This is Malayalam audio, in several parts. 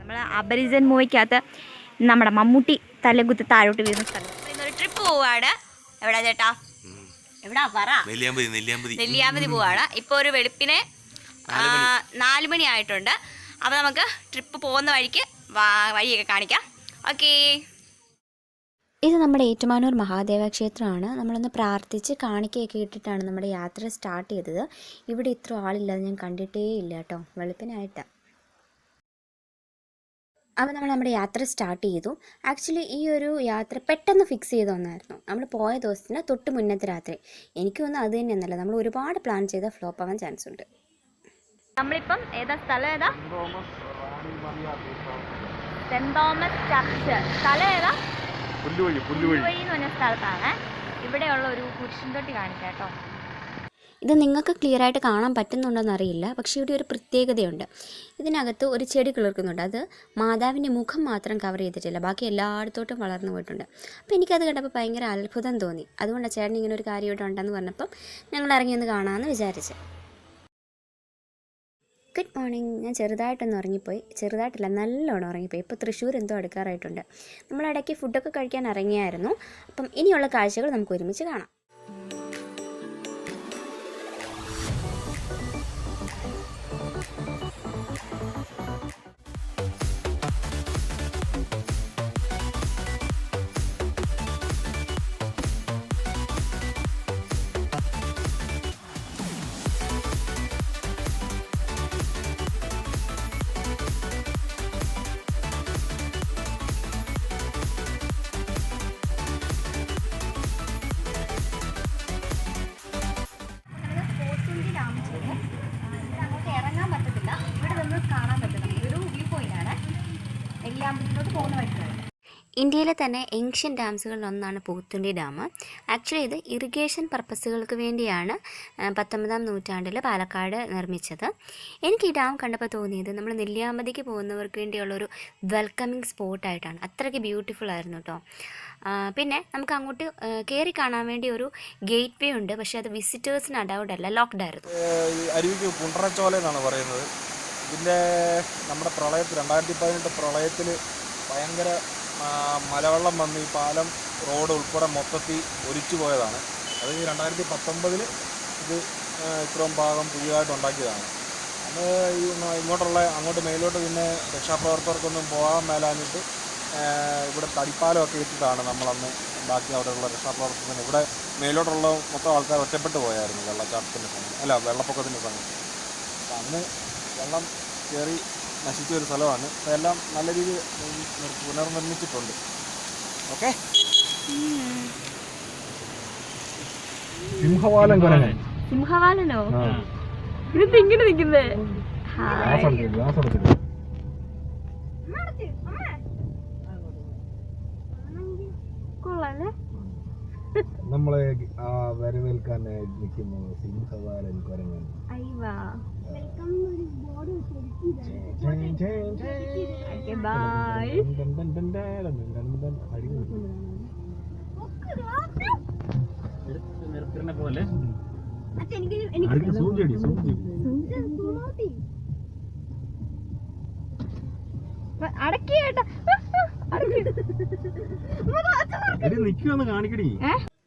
നമ്മൾ അപരിചിതൻ മൂവിക്കകത്ത് നമ്മുടെ മമ്മൂട്ടി തലകുത്തി താഴോട്ട് വീഴുന്ന സ്ഥലം. ഇന്നൊരു ട്രിപ്പ് പോവാണ്. എവിടാ ചേട്ടാ? എവിടാ പറ? നെല്ലിയാമ്പതി പോവാണ്. ഇപ്പോൾ ഒരു വെളുപ്പിനെ 4 മണി ആയിട്ടുണ്ട്. അപ്പോൾ നമുക്ക് ട്രിപ്പ് പോകുന്ന വഴിയൊക്കെ കാണിക്കാം. ഓക്കേ. ഇത് നമ്മുടെ ഏറ്റുമാനൂർ മഹാദേവ ക്ഷേത്രമാണ്. നമ്മളൊന്ന് പ്രാർത്ഥിച്ച് കാണിക്കയൊക്കെ ഇട്ടിട്ടാണ് നമ്മുടെ യാത്ര സ്റ്റാർട്ട് ചെയ്തത്. ഇവിടെ ഇത്ര ആളില്ലാതെ ഞാൻ കണ്ടിട്ടേ ഇല്ല കേട്ടോ, വെളുപ്പിനായിട്ടാണ്. അപ്പോൾ നമ്മൾ നമ്മുടെ യാത്ര സ്റ്റാർട്ട് ചെയ്തു. ആക്ച്വലി ഈ ഒരു യാത്ര പെട്ടെന്ന് ഫിക്സ് ചെയ്ത ഒന്നായിരുന്നു. നമ്മൾ പോയ ദിവസത്തിന് തൊട്ട് മുന്നത്തെ രാത്രി. എനിക്ക് തോന്നുന്നു അത് തന്നെയെന്നല്ല, നമ്മൾ ഒരുപാട് പ്ലാൻ ചെയ്ത ഫ്ലോപ്പ് ആവാൻ ചാൻസ് ഉണ്ട്. നമ്മളിപ്പം സ്ഥലം ഏതാ? Saint Thomas church. സ്ഥലം ഏതാ? പുല്ലുവഴി എന്ന് പറഞ്ഞ സ്ഥലത്താണ്. ഇവിടെയുള്ള ഒരു കുരിശും തൊട്ടി കാണിക്കാം കേട്ടോ. ഇത് നിങ്ങൾക്ക് ക്ലിയർ ആയിട്ട് കാണാൻ പറ്റുന്നുണ്ടോയെന്ന് അറിയില്ല, പക്ഷേ ഇവിടെ ഒരു പ്രത്യേകതയുണ്ട്. ഇതിനകത്ത് ഒരു ചെടി കിളിർക്കുന്നുണ്ട്. അത് മാതാവിൻ്റെ മുഖം മാത്രം കവർ ചെയ്തിട്ടില്ല, ബാക്കി എല്ലായിടത്തോട്ടും വളർന്നു പോയിട്ടുണ്ട്. അപ്പോൾ എനിക്കത് കണ്ടപ്പോൾ ഭയങ്കര അത്ഭുതം തോന്നി. അതുകൊണ്ടാണ് ചേട്ടൻ ഇങ്ങനെ ഒരു കാര്യം ഇവിടെ ഉണ്ടെന്ന് പറഞ്ഞപ്പം ഞങ്ങൾ ഇറങ്ങി ഒന്ന് കാണാമെന്ന് വിചാരിച്ചു. Good morning. ഞാൻ ചെറുതായിട്ടൊന്ന് ഉറങ്ങിപ്പോയി. ചെറുതായിട്ടല്ല, നല്ലോണം ഉറങ്ങിപ്പോയി. ഇപ്പോൾ തൃശ്ശൂർ എന്തോ അടുക്കാറായിട്ടുണ്ട്. നമ്മളിടയ്ക്ക് ഫുഡൊക്കെ കഴിക്കാൻ ഇറങ്ങിയായിരുന്നു. അപ്പം ഇനിയുള്ള കാഴ്ചകൾ നമുക്ക് ഒരുമിച്ച് കാണാം. ഇന്ത്യയിലെ തന്നെ ഏൻഷ്യൻ ഡാംസുകളിലൊന്നാണ് പോത്തുണ്ടി ഡാം. ആക്ച്വലി ഇത് ഇറിഗേഷൻ പർപ്പസുകൾക്ക് വേണ്ടിയാണ് 19-ാം നൂറ്റാണ്ടിൽ പാലക്കാട് നിർമ്മിച്ചത്. എനിക്ക് ഈ ഡാം കണ്ടപ്പോൾ തോന്നിയത് നമ്മൾ നെല്ലിയാമ്പതിക്ക് പോകുന്നവർക്ക് വേണ്ടിയുള്ളൊരു വെൽക്കമിങ് സ്പോട്ടായിട്ടാണ്. അത്രയ്ക്ക് ബ്യൂട്ടിഫുൾ ആയിരുന്നു കേട്ടോ. പിന്നെ നമുക്ക് അങ്ങോട്ട് കയറി കാണാൻ വേണ്ടി ഒരു ഗേറ്റ് വേ ഉണ്ട്, പക്ഷേ അത് വിസിറ്റേഴ്സിന് അലൗഡ് അല്ല, ലോക്ക്ഡ് ആയിരുന്നു. അരുവിക്ക് കുണ്ടറച്ചോല എന്നാണ് പറയുന്നത്. ഇതിൻ്റെ നമ്മുടെ പ്രളയത്തിൽ 2018 പ്രളയത്തിൽ ഭയങ്കര മലവെള്ളം വന്ന് ഈ പാലം റോഡ് ഉൾപ്പെടെ മൊത്തത്തിൽ ഒലിച്ചു പോയതാണ്. അത് 2019 ഇത് ഇത്രയും ഭാഗം പുതിയതായിട്ട് ഉണ്ടാക്കിയതാണ്. അത് അങ്ങോട്ട് മേലോട്ട് പിന്നെ രക്ഷാപ്രവർത്തകർക്കൊന്നും പോകാൻ മേലാഞ്ഞിട്ട് ഇവിടെ തടിപ്പാലമൊക്കെ ഇട്ടിട്ടാണ് നമ്മളന്ന് ബാക്കി അവിടെയുള്ള രക്ഷാപ്രവർത്തകത്തിന്. ഇവിടെ മേലോട്ടുള്ള മൊത്തം ആൾക്കാർ ഒറ്റപ്പെട്ടു പോയായിരുന്നു വെള്ളച്ചാട്ടത്തിൻ്റെ സമയം, വെള്ളപ്പൊക്കത്തിൻ്റെ സമയത്ത്. അപ്പം അന്ന് വെള്ളം കയറി നശിച്ച ഒരു സ്ഥലമാണ്. അപ്പോൾ എല്ലാം നല്ല രീതിയിൽ പുനർനിർമ്മിച്ചിട്ടുണ്ട്. ഓക്കെ. സിംഹവാലനോ? ഇത് ഇങ്ങനെ നിൽക്കുന്നേ. കൊള്ളാല്ലേ? നമ്മളെ വരവേൽക്കാൻ നിൽക്കുന്ന സിംഹവാലൻ കുരങ്ങൻ. കാണിക്കടി.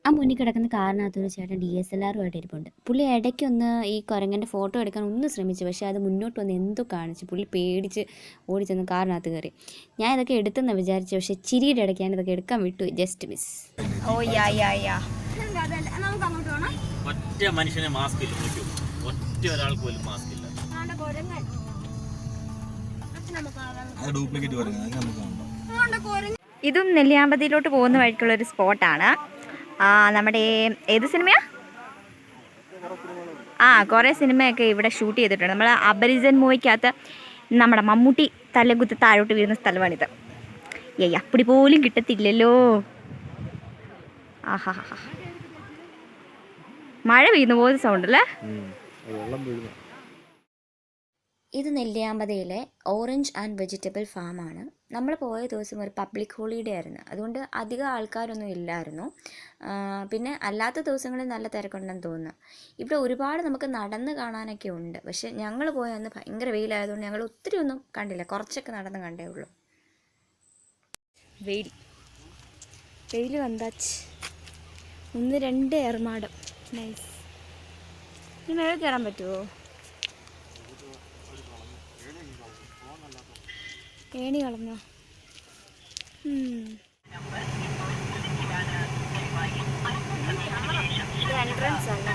ആ മുന്നിൽ കിടക്കുന്ന കാറിനകത്തൊരു ചേട്ടൻ DSLR-ഉമായിട്ട് ഇരിപ്പുണ്ട്. പുള്ളി ഇടയ്ക്കൊന്ന് ഈ കുരങ്ങൻ്റെ ഫോട്ടോ എടുക്കാൻ ഒന്ന് ശ്രമിച്ചു, പക്ഷേ അത് മുന്നോട്ട് വന്ന് എന്തോ കാണിച്ചു. പുള്ളി പേടിച്ച് ഓടിച്ചെന്ന് കാറിനകത്ത് കയറി. ഞാൻ ഇതൊക്കെ എടുത്തെന്ന് വിചാരിച്ചു, പക്ഷേ ചിരിയുടെ ഇടയ്ക്ക് ഞാൻ ഇതൊക്കെ എടുക്കാൻ വിട്ടു. Just miss. ഒറ്റ മനുഷ്യനെ മാസ്ക് ഇല്ല, ഒറ്റ ഒരാൾക്ക് പോലും മാസ്ക് ഇല്ല. ഇതും നെല്ലിയാമ്പതിയിലോട്ട് പോകുന്ന വഴിക്കുള്ളൊരു സ്പോട്ടാണ്. നമ്മുടെ ഏത് സിനിമയാ? കുറേ സിനിമയൊക്കെ ഇവിടെ ഷൂട്ട് ചെയ്തിട്ടുണ്ട്. നമ്മൾ അപരിചിതൻ മൂവിക്കകത്ത് നമ്മുടെ മമ്മൂട്ടി തലകുത്തി താഴോട്ട് വീഴുന്ന സ്ഥലമാണിത്. അപ്പടി പോലും കിട്ടത്തില്ലല്ലോ. ആഹാ, മഴ പെയ്യുന്ന പോലെ സൗണ്ട് അല്ലേ? ഇത് നെല്ലിയാമ്പതിയിലെ ഓറഞ്ച് ആൻഡ് വെജിറ്റബിൾ ഫാമാണ്. നമ്മൾ പോയ ദിവസം ഒരു പബ്ലിക് ഹോളിഡേ ആയിരുന്നു, അതുകൊണ്ട് അധികം ആൾക്കാരൊന്നും ഇല്ലായിരുന്നു. പിന്നെ അല്ലാത്ത ദിവസങ്ങളിൽ നല്ല തിരക്കുണ്ടെന്ന് തോന്നുന്നു. ഇവിടെ ഒരുപാട് നമുക്ക് നടന്ന് കാണാനൊക്കെ ഉണ്ട്. പക്ഷേ ഞങ്ങൾ പോയ അന്ന് ഭയങ്കര വെയിലായതുകൊണ്ട് ഞങ്ങൾ ഒത്തിരി ഒന്നും കണ്ടില്ല, കുറച്ചൊക്കെ നടന്ന് കണ്ടേ ഉള്ളൂ. വെയിൽ വന്നാച്ച് 1-2 ഏർമാടം. നൈസ്. ഇനി മേളിൽ കയറാൻ പറ്റുമോ? ഏണി കളഞ്ഞോ? എൻട്രൻസ് അല്ല.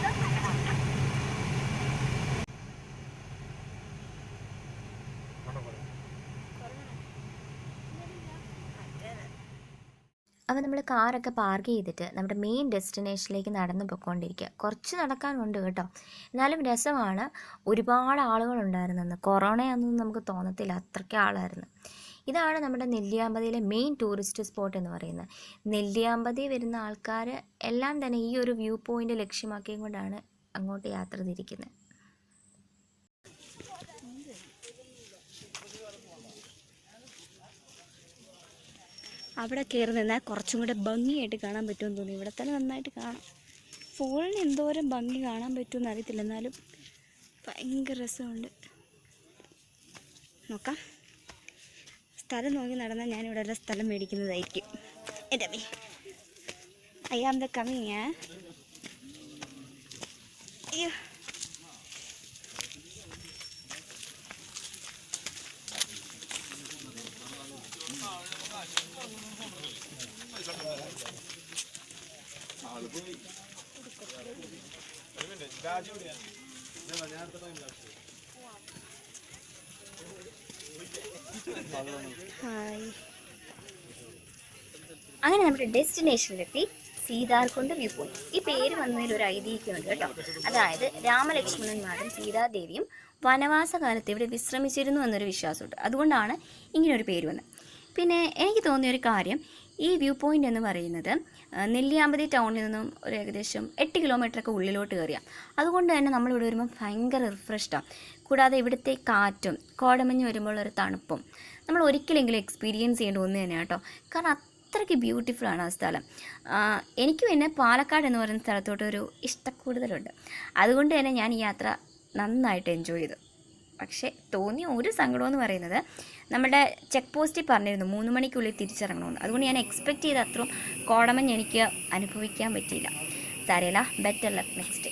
അപ്പോൾ നമ്മൾ കാറൊക്കെ പാർക്ക് ചെയ്തിട്ട് നമ്മുടെ മെയിൻ ഡെസ്റ്റിനേഷനിലേക്ക് നടന്നു പോയിക്കൊണ്ടിരിക്കുക. കുറച്ച് നടക്കാനുണ്ട് കേട്ടോ, എന്നാലും രസമാണ്. ഒരുപാട് ആളുകളുണ്ടായിരുന്നെന്ന്. കൊറോണയാണെന്നൊന്നും നമുക്ക് തോന്നത്തില്ല, അത്രയ്ക്ക് ആളായിരുന്നു. ഇതാണ് നമ്മുടെ നെല്ലിയാമ്പതിയിലെ മെയിൻ ടൂറിസ്റ്റ് സ്പോട്ട് എന്ന് പറയുന്നത്. നെല്ലിയാമ്പതി വരുന്ന ആൾക്കാർ എല്ലാം തന്നെ ഈ ഒരു വ്യൂ പോയിൻ്റ് ലക്ഷ്യമാക്കിയും കൊണ്ടാണ് അങ്ങോട്ട് യാത്ര തിരിക്കുന്നത്. അവിടെ കയറി നിന്നാൽ കുറച്ചും കൂടെ ഭംഗിയായിട്ട് കാണാൻ പറ്റുമെന്ന് തോന്നി. ഇവിടെ തന്നെ നന്നായിട്ട് കാണാം. ഫോണിന് എന്തോരം ഭംഗി കാണാൻ പറ്റുമെന്ന് അറിയത്തില്ല, എന്നാലും ഭയങ്കര രസമുണ്ട്. നോക്കാം. സ്ഥലം നോക്കി നടന്നാൽ ഞാനിവിടെ എല്ലാം സ്ഥലം മേടിക്കുന്നതായിരിക്കും. എൻ്റെ അമ്മേ, ഐ ആം ദ കമ്മിങ്. അയ്യോ, ഹായ്. അങ്ങനെ നമ്മുടെ ഡെസ്റ്റിനേഷനിലെത്തി. Seetharkund view point. ഈ പേര് വന്നതിലൊരു ഐതിഹ്യമുണ്ട് കേട്ടോ. അതായത് രാമലക്ഷ്മണന്മാരും സീതാദേവിയും വനവാസകാലത്ത് ഇവിടെ വിശ്രമിച്ചിരുന്നു എന്നൊരു വിശ്വാസമുണ്ട്. അതുകൊണ്ടാണ് ഇങ്ങനൊരു പേര് വന്നത്. പിന്നെ എനിക്ക് തോന്നിയൊരു കാര്യം, ഈ വ്യൂ പോയിൻ്റ് എന്ന് പറയുന്നത് നെല്ലിയാമ്പതി ടൗണിൽ നിന്നും ഒരു ഏകദേശം 8 കിലോമീറ്ററൊക്കെ ഉള്ളിലോട്ട് കയറിയാൽ. അതുകൊണ്ട് തന്നെ നമ്മളിവിടെ വരുമ്പോൾ ഭയങ്കര റിഫ്രഷ്ഡാണ്. കൂടാതെ ഇവിടുത്തെ കാറ്റും കോടമഞ്ഞ് വരുമ്പോൾ ഒരു തണുപ്പും നമ്മൾ ഒരിക്കലെങ്കിലും എക്സ്പീരിയൻസ് ചെയ്യേണ്ട ഒന്ന് തന്നെയാണ് കേട്ടോ. കാരണം അത്രയ്ക്ക് ബ്യൂട്ടിഫുള്ളാണ് ആ സ്ഥലം. എനിക്ക് പിന്നെ പാലക്കാട് എന്ന് പറയുന്ന സ്ഥലത്തോട്ടൊരു ഇഷ്ടക്കൂടുതലുണ്ട്. അതുകൊണ്ട് തന്നെ ഞാൻ ഈ യാത്ര നന്നായിട്ട് എൻജോയ് ചെയ്തു. പക്ഷേ തോന്നിയ ഒരു സങ്കടമെന്ന് പറയുന്നത്, നമ്മുടെ ചെക്ക് പോസ്റ്റിൽ പറഞ്ഞിരുന്നു 3 മണിക്കുള്ളിൽ തിരിച്ചിറങ്ങണമെന്ന്. അതുകൊണ്ട് ഞാൻ എക്സ്പെക്റ്റ് ചെയ്ത അത്രയും കോടമഞ്ഞ് എനിക്ക് അനുഭവിക്കാൻ പറ്റിയില്ല. സാരമില്ല, ബെറ്റർ ലക്ക് നെക്സ്റ്റ്.